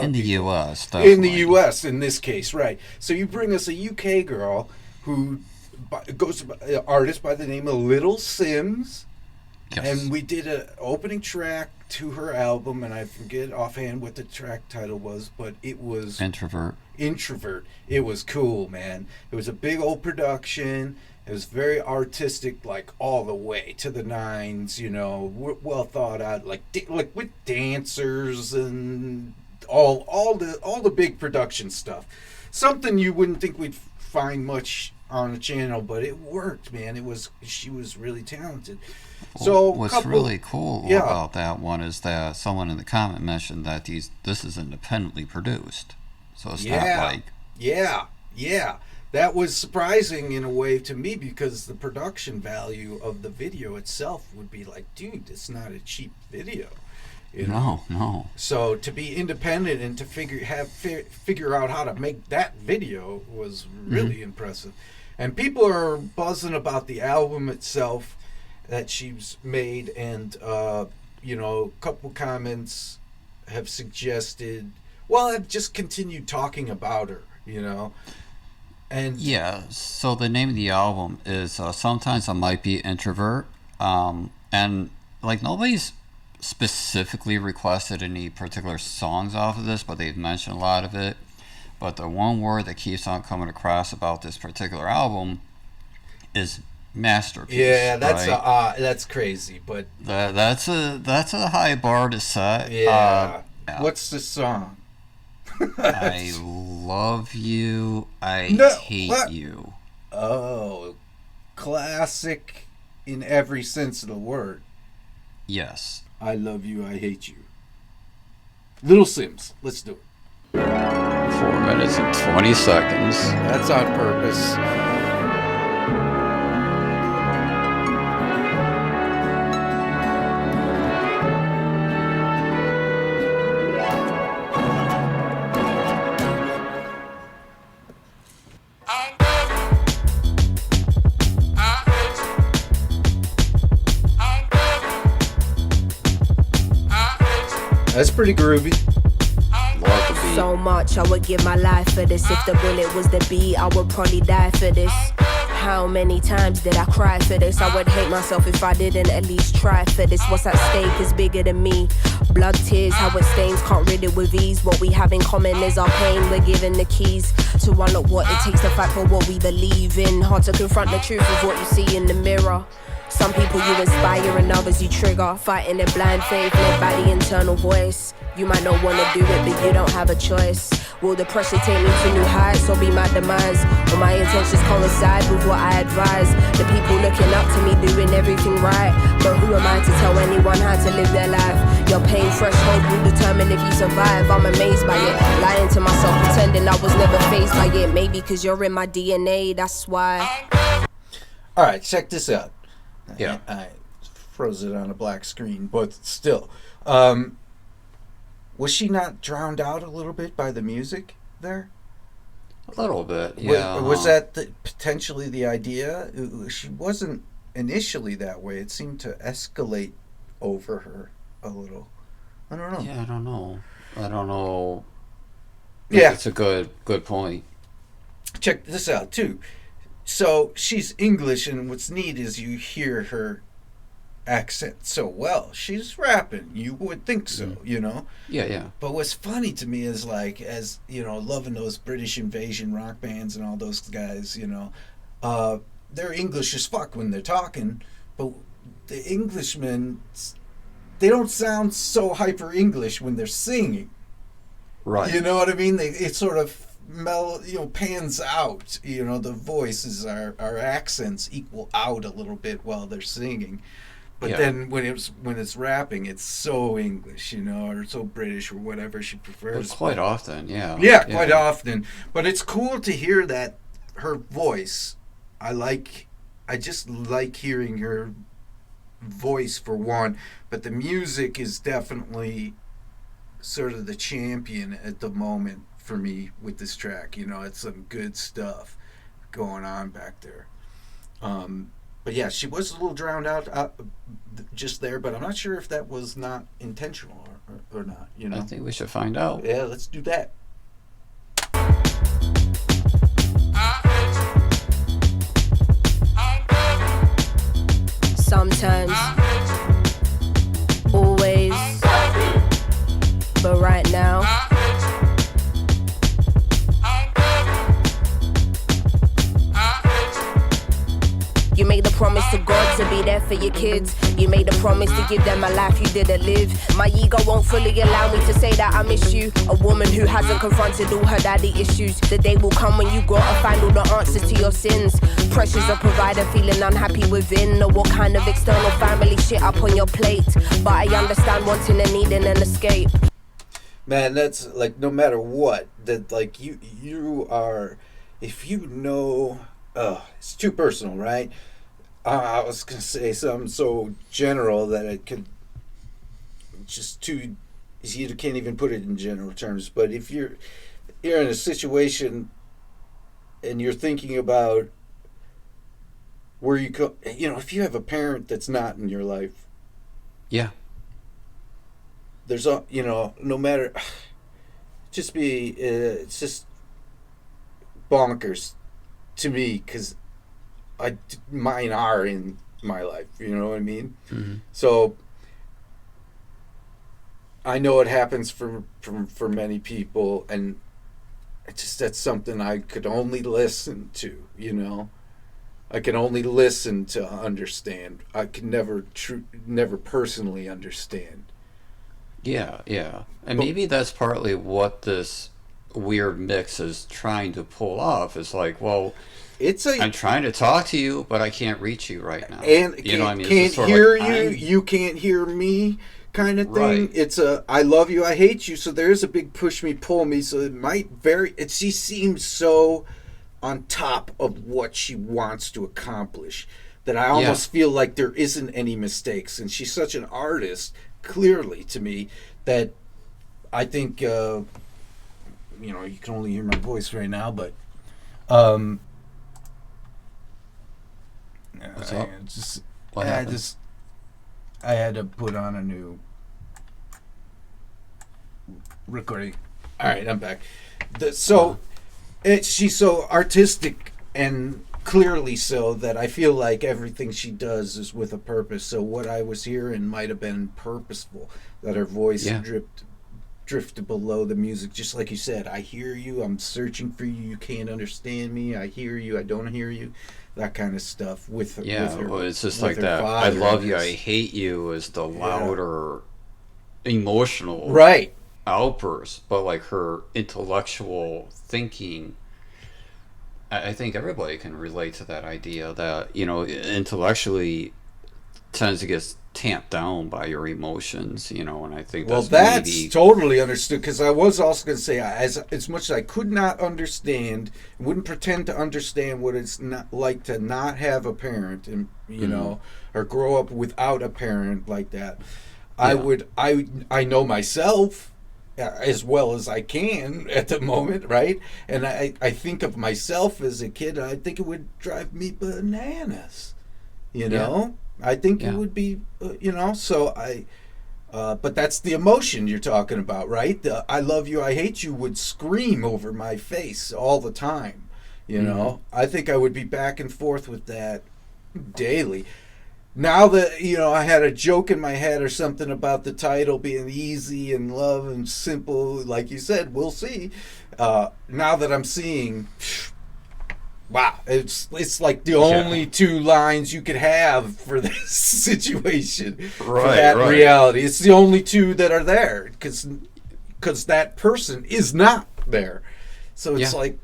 in the people. U.S. In the definitely. U.S. in this case, right? So you bring us a UK girl who goes artist by the name of Little Simz, and Yes. we did an opening track to her album, and I forget offhand what the track title was, but it was Introvert. Introvert. It was cool, man. It was a big old production. It was very artistic, like all the way to the nines. You know, well thought out, like with dancers and all the big production stuff. Something you wouldn't think we'd find much on a channel, but it worked, man. She was really talented. So What's couple, really cool yeah, about that one is that someone in the comment mentioned that this is independently produced, so it's not yeah, like yeah. That was surprising in a way to me because the production value of the video itself would be like, dude, it's not a cheap video, you know. no. So to be independent and to figure out how to make that video was Hmm. really impressive. And people are buzzing about the album itself that she's made, and a couple comments have suggested, well, have just continued talking about her, and Yeah. So the name of the album is "Sometimes I Might Be Introvert," and like nobody's specifically requested any particular songs off of this, but they've mentioned a lot of it. But the one word that keeps on coming across about this particular album is masterpiece, yeah, right? that's crazy, but That's a high bar to set. yeah, Yeah. what's the song? I love you. I No, hate what? you. Oh, classic in every sense of the word. Yes. I love you, I hate you. Little Sims, let's do it. 4 minutes and 20 seconds. That's on purpose. That's pretty groovy. Love the beat. So much, I would give my life for this. If the bullet was the beat, I would probably die for this. How many times did I cry for this? I would hate myself if I didn't at least try for this. What's at stake is bigger than me. Blood, tears, how it stains, can't rid it with ease. What we have in common is our pain. We're given the keys to unlock what it takes to fight for what we believe in. Hard to confront the truth of what you see in the mirror. Some people you inspire and others you trigger. Fighting in blind faith led by the internal voice. You might not want to do it, but you don't have a choice. Will the pressure take me to new heights or be my demise? Will my intentions coincide with what I advise? The people looking up to me doing everything right, but who am I to tell anyone how to live their life? Your pain threshold will determine if you survive. I'm amazed by it, lying to myself, pretending I was never faced by it. Maybe cause you're in my DNA, that's why. All right, check this out. Yeah. I froze it on a black screen, but still. Was she not drowned out a little bit by the music there? A little bit, yeah. Was that potentially the idea? She wasn't initially that way. It seemed to escalate over her a little. I don't know. Yeah, I don't know. I don't know. Yeah, It's a good point. check this out too. So she's English, and what's neat is you hear her accent so well. She's rapping. You would think so, Yeah. But what's funny to me is like, as loving those British invasion rock bands and all those guys, they're English as fuck when they're talking, but the Englishmen, they don't sound so hyper English when they're singing. Right. You know what I mean? It sort of pans out. The voices, our accents equal out a little bit while they're singing. But Yeah. then when it's rapping, it's so English, or so British or whatever she But prefers. quite often, yeah. Yeah, quite often. But it's cool to hear that her voice. I just like hearing her voice for one. But the music is definitely sort of the champion at the moment for me with this track. It's some good stuff going on back there. but yeah, she was a little drowned out just there, but I'm not sure if that was not intentional or not. I think we should find out. Yeah, let's do that. Sometimes, always, but right now. You made a promise to God to be there for your kids. You made a promise to give them a life you didn't live. My ego won't fully allow me to say that I miss you. A woman who hasn't confronted all her daddy issues. The day will come when you gotta find all the answers to your sins. Pressures of provider, feeling unhappy within. Or what kind of external family shit up on your plate. But I understand wanting and needing an escape. Man, that's like no matter what, that like you are, if you know, it's too personal, right? I was gonna say something so general that it could just too, you can't even put it in general terms. But if you're in a situation and you're thinking about where you go, if you have a parent that's not in your life, Yeah. there's no matter, it's just bonkers to me because mine are in my life, you know what I mean? Mm-hmm. So I know it happens for many people, and that's something I could only listen to, I can only listen to understand. I can never personally understand. Yeah. And maybe that's partly what this weird mix is trying to pull off. It's like, well, I'm trying to talk to you, but I can't reach you right now. And can't hear you. You can't hear me, kind of thing. Right. It's I love you, I hate you. So there is a big push me, pull me. So it might vary. She seems so on top of what she wants to accomplish that I almost feel like there isn't any mistakes. And she's such an artist, clearly to me, that I think you can only hear my voice right now, but What's up? I had to put on a new recording. All right, I'm back. She's so artistic and clearly so that I feel like everything she does is with a purpose. So what I was hearing might have been purposeful, that her voice drifted below the music, just like you said. I hear you, I'm searching for you, you can't understand me, I hear you, I don't hear you, that kind of stuff with her. Well, it's just like that. I love you, I hate you is the louder emotional outburst, but like her intellectual thinking, I think everybody can relate to that idea that, intellectually tends to get tamped down by your emotions, and I think that's totally understood, because I was also going to say, as much as I could not understand, wouldn't pretend to understand what it's not like to not have a parent, and or grow up without a parent like that. I know myself as well as I can at the moment, right? And I think of myself as a kid, and I think it would drive me bananas, I think it would be, so but that's the emotion you're talking about, right? The I love you, I hate you would scream over my face all the time, I think I would be back and forth with that daily. Now that, I had a joke in my head or something about the title being easy and love and simple, like you said, we'll see. Now that I'm seeing, wow, it's like the only two lines you could have for this situation, for that reality. It's the only two that are there, because that person is not there. So it's like,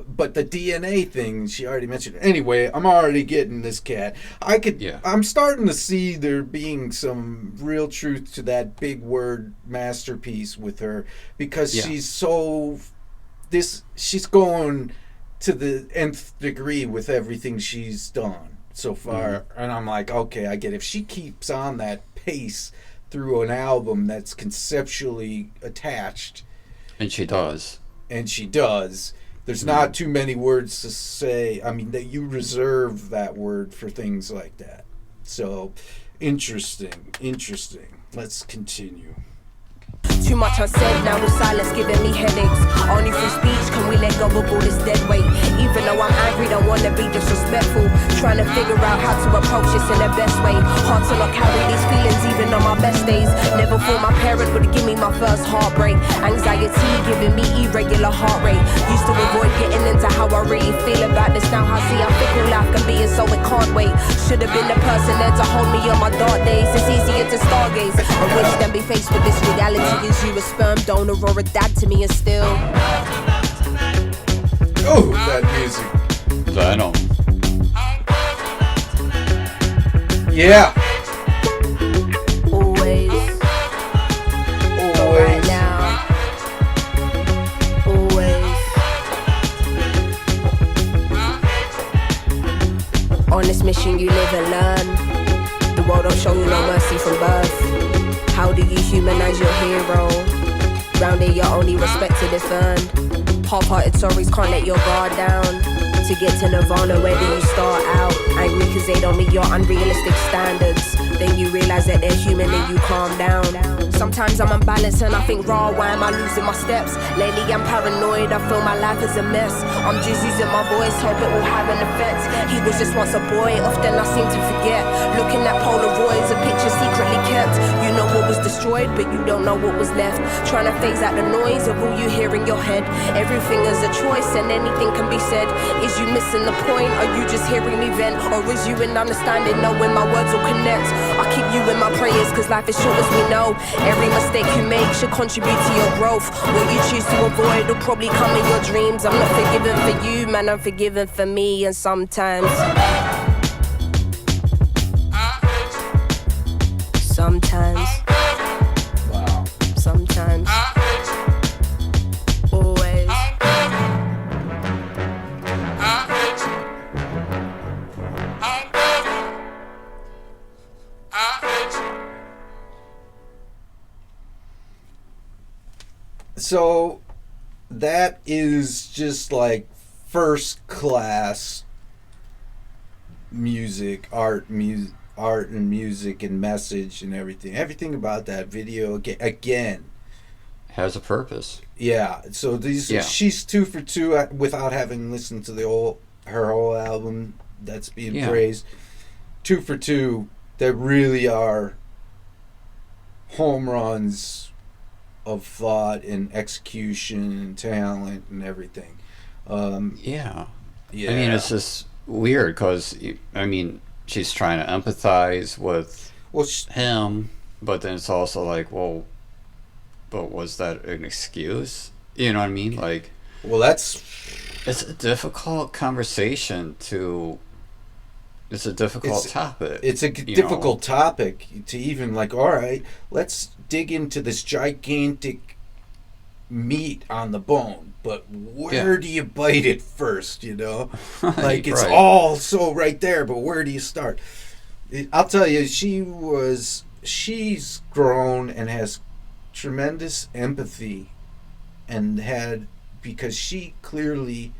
but the DNA thing, she already mentioned. Anyway, I'm already getting this cat. I'm starting to see there being some real truth to that big word masterpiece with her, because she's she's going to the nth degree with everything she's done so far. And I'm like, okay, I get it. If she keeps on that pace through an album that's conceptually attached. And she does, There's not too many words to say. I mean, that you reserve that word for things like that. So, interesting. Let's continue. Too much unsaid, now the silence giving me headaches. Only through speech can we let go of all this dead weight. Even though I'm angry, don't wanna be disrespectful. Trying to figure out how to approach this in the best way. Hard to not carry these feelings even on my best days. Never thought my parent would give me my first heartbreak. Anxiety giving me irregular heart rate. Used to avoid getting into how I really feel about this. Now I see how fickle life can be, and so it can't wait. Should have been the person there to hold me on my dark days. It's easier to stargaze and wish than be faced with this reality. Is you a sperm donor or a dad to me, and still Oh, that music. Venom. Yeah. always right Always. now. Always on this mission you live and learn. The world don't show you no mercy from birth. How do you humanize your hero? Round here you're only respected if earned. Half-hearted stories can't let your guard down. To get to Nirvana, where do you start out? Angry cause they don't meet your unrealistic standards. Then you realize that they're human and you calm down. Sometimes I'm unbalanced and I think, raw, why am I losing my steps? Lately I'm paranoid, I feel my life is a mess. I'm just using my voice, hope it will have an effect. He was just once a boy, often I seem to forget. Looking at Polaroids, a picture secretly kept. You know what was destroyed, but you don't know what was left. Trying to phase out the noise of all you hear in your head. Everything is a choice and anything can be said. Is you missing the point? Are you just hearing me vent? Or is you in understanding, knowing my words will connect? I keep you in my prayers cause life is short as we know. Every mistake you make should contribute to your growth. What you choose to avoid will probably come in your dreams. I'm not forgiven for you, man, I'm forgiven for me. And sometimes Wow. sometimes always So that is just like first class music, art and music and message and everything. Everything about that video again. Has a purpose. Yeah. So she's 2 for 2 without having listened to her whole album. That's being praised. 2 for 2 that really are home runs of thought and execution and talent and everything. Yeah. I mean, it's just weird because, I mean, she's trying to empathize with him, but then it's also like, well, but was that an excuse? You know what I mean? Like, well, it's a difficult conversation to. It's a difficult topic. It's a difficult topic to even like, all right, let's dig into this gigantic meat on the bone, but where do you bite it first, you know? Like, it's all so right there, but where do you start? I'll tell you, she's grown and has tremendous empathy because she clearly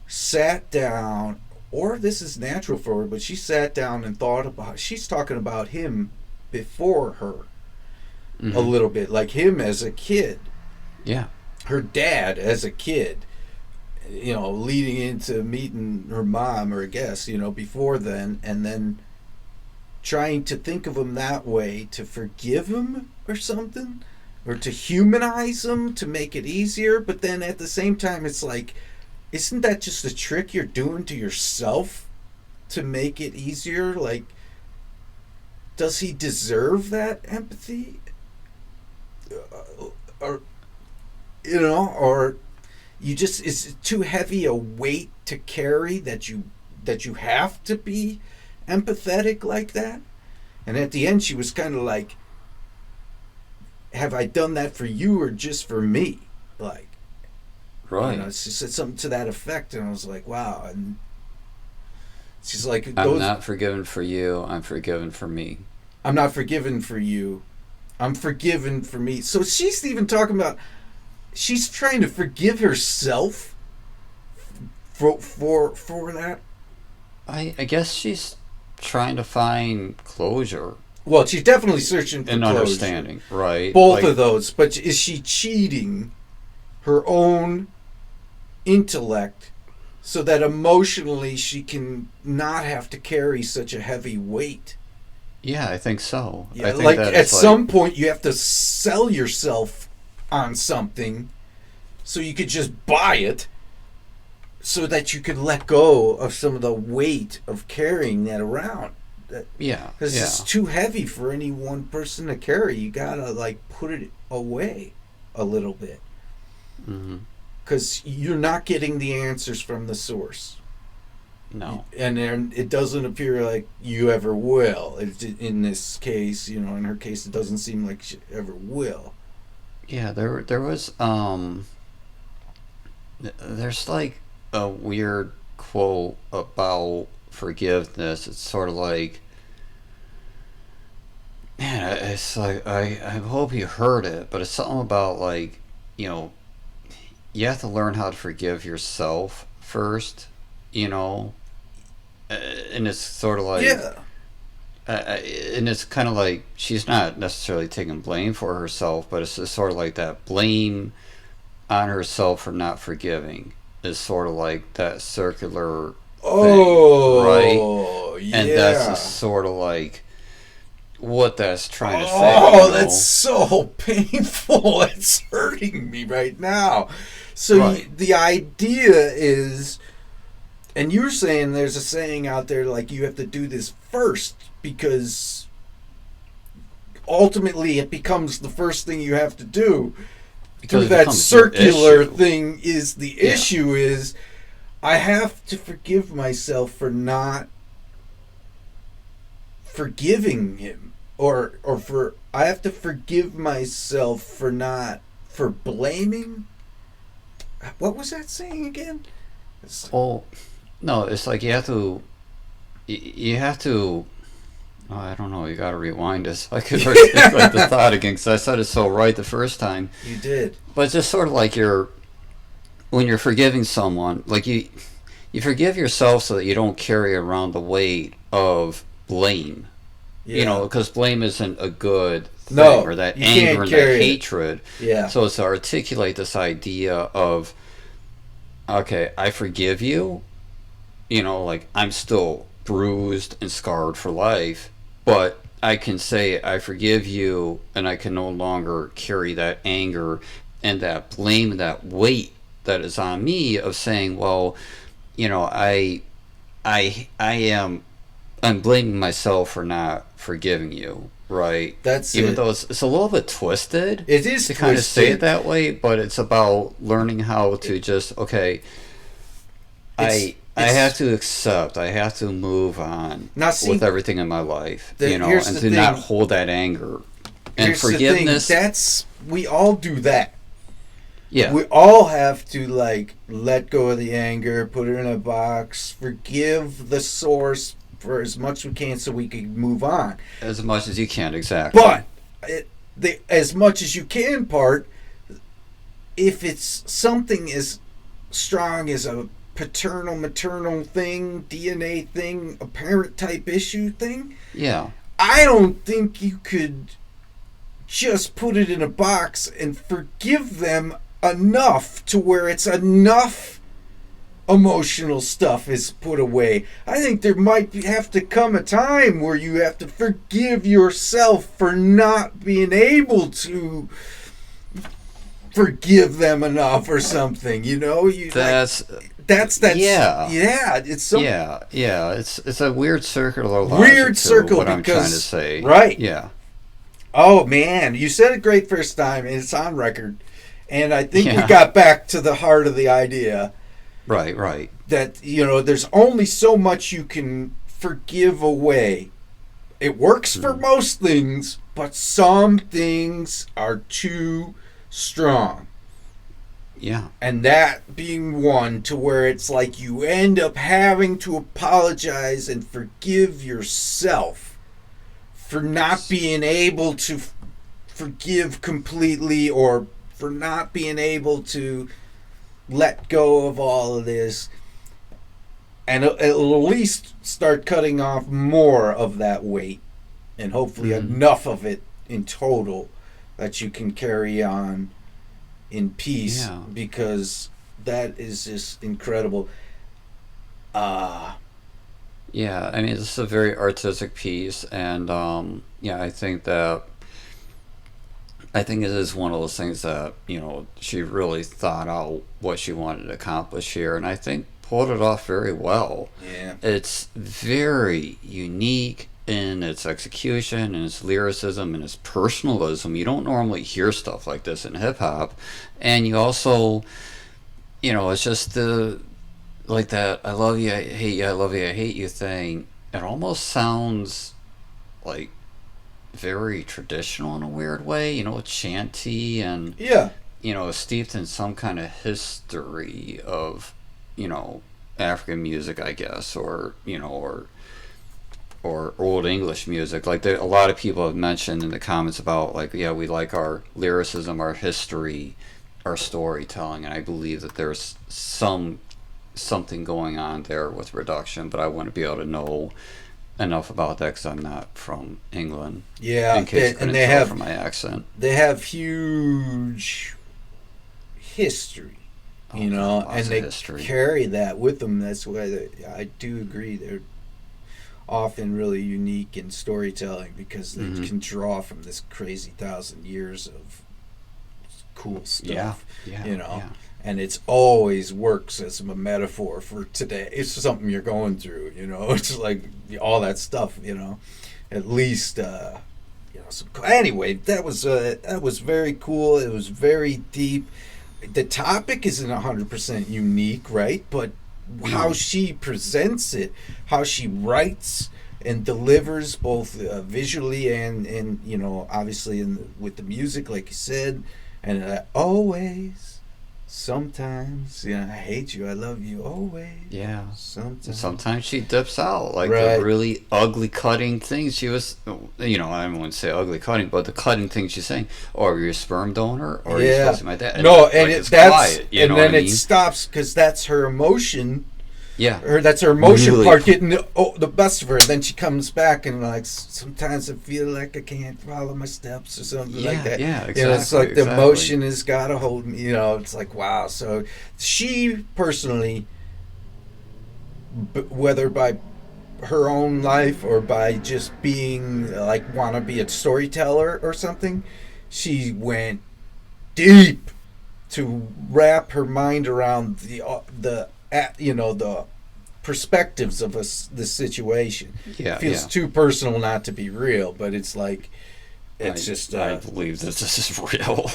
sat down, or this is natural for her, but she sat down and thought about, she's talking about him before her a little bit, like him as a kid. Yeah. Her dad as a kid, you know, leading into meeting her mom, or I guess, you know, before then, and then trying to think of him that way, to forgive him or something, or to humanize him, to make it easier. But then at the same time, it's like, isn't that just a trick you're doing to yourself to make it easier? Like, does he deserve that empathy? Or, you know, or you just, it's too heavy a weight to carry that you have to be empathetic like that? And at the end, she was kind of like, have I done that for you or just for me? Like, right. You know, she said something to that effect, and I was like, wow. And she's like, I'm not forgiven for you, I'm forgiven for me. I'm not forgiven for you, I'm forgiven for me. So she's even talking about, she's trying to forgive herself for that. I guess she's trying to find closure Well, she's definitely searching for and closure. understanding, right? Both of those. But is she cheating her own intellect so that emotionally she can not have to carry such a heavy weight? Yeah, I think so. Yeah, I think like that at it's some point you have to sell yourself on something so you could just buy it so that you could let go of some of the weight of carrying that around. yeah, Because yeah. it's too heavy for any one person to carry. You gotta like put it away a little bit. Hmm. Because you're not getting the answers from the source. No. And then it doesn't appear like you ever will. In this case, you know, in her case, it doesn't seem like she ever will. Yeah, there was there's like a weird quote about forgiveness. It's sort of like, man, it's like I hope you heard it, but it's something about like, you know, you have to learn how to forgive yourself first, you know, and it's sort of like, Yeah. and it's kind of like she's not necessarily taking blame for herself, but it's just sort of like that blame on herself for not forgiving is sort of like that circular Oh, right? yeah. And that's just sort of like what that's trying to say. Oh, you know? that's so painful. It's hurting me right now. So Right. the idea is, and you're saying there's a saying out there like you have to do this first because ultimately it becomes the first thing you have to do. Because Through it that becomes your circular issue. thing is the Yeah. issue is I have to forgive myself for not forgiving him or for I have to forgive myself for blaming. What was that saying again? Well, no, it's like you have to. You have to. Oh, I don't know. You got to rewind this. I could articulate the thought again because I said it so right the first time. You did. But it's just sort of like when you're forgiving someone, like you forgive yourself so that you don't carry around the weight of blame. Yeah. You know, because blame isn't a good thing, No, or that you anger can't and carry that it. hatred. Yeah. So it's to articulate this idea of, okay, I forgive you. You know, like I'm still bruised and scarred for life, but I can say I forgive you, and I can no longer carry that anger and that blame, that weight that is on me of saying, well, you know, I'm blaming myself for not forgiving you, right? That's Even it. though it's a little bit twisted It is to kind of say twisted. it that way, but it's about learning how to just, okay, I have to accept, I have to move on Now, see, with everything in my life, you know, here's and the to not thing. hold that anger. And Here's forgiveness, the thing. That's we all do that. yeah, We all have to like let go of the anger, put it in a box, forgive the source for as much as we can so we can move on. as much as you can, exactly. But the as much as you can part, if it's something as strong as a paternal maternal thing, DNA thing, a parent type issue thing, Yeah, I don't think you could just put it in a box and forgive them enough to where it's enough emotional stuff is put away. I think there might have to come a time where you have to forgive yourself for not being able to forgive them enough or something, you know? That's yeah, it's so yeah. It's a weird circular logic Weird to circle what I'm trying to because- say. right. Yeah. Oh man, you said it great first time, and it's on record. And I think Yeah. we got back to the heart of the idea Right. that, you know, there's only so much you can forgive away. It works for most things, but some things are too strong. Yeah. And that being one to where it's like you end up having to apologize and forgive yourself for not being able to forgive completely or for not being able to let go of all of this, and it'll at least start cutting off more of that weight, and hopefully enough of it in total that you can carry on in peace, because that is just incredible. Yeah, I mean, this is a very artistic piece, and I think it is one of those things that, she really thought out what she wanted to accomplish here, and I think pulled it off very well. Yeah. It's very unique in its execution and its lyricism and its personalism. You don't normally hear stuff like this in hip hop, and you also, it's just like that I love you, I hate you, I love you, I hate you thing. It almost sounds like very traditional in a weird way, chanty and steeped in some kind of history of African music, I guess, or old English music. Like a lot of people have mentioned in the comments about we like our lyricism, our history, our storytelling, and I believe that there's something going on there with reduction, but I wouldn't be able to know enough about that because I'm not from England. Yeah, in case and they have, from my accent. They have huge history, and they carry that with them. That's why I do agree they're often really unique in storytelling, because they can draw from this crazy 1,000 years of cool stuff. And it's always works as a metaphor for today. It's something you're going through, It's like all that stuff, At least, Anyway, that was very cool. It was very deep. The topic isn't 100% unique, right? But how she presents it, how she writes and delivers, both visually and obviously with the music, like you said, and always. Sometimes, I hate you, I love you, always. Yeah. Sometimes she dips out, the really ugly cutting things she was, I wouldn't say ugly cutting, but the cutting things she's saying, are you a sperm donor, or are you supposed to be my dad? No, and it's quiet, and then it stops, because that's her emotion. Yeah. Or that's her emotion really, part getting the best of her. Then she comes back and sometimes I feel like I can't follow my steps or something like that. Yeah, exactly. It's like the emotion has got to hold me. It's like, wow. So she personally, whether by her own life or by just being want to be a storyteller or something, she went deep to wrap her mind around the perspectives of this situation. It feels too personal not to be real, but it's like I believe that this is real.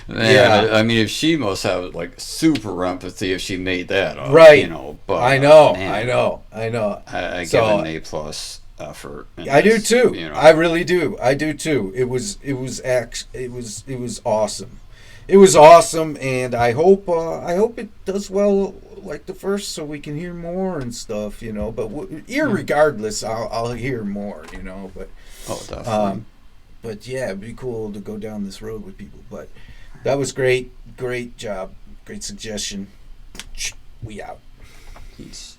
I mean, if she must have super empathy if she made that up, right? But I know. I give an A+ effort. I do too. I really do. I do too. It was awesome. It was awesome, and I hope it does well like the first, so we can hear more and stuff, But irregardless, I'll hear more, But definitely. But yeah, it'd be cool to go down this road with people. But that was great job, great suggestion. We out. Peace.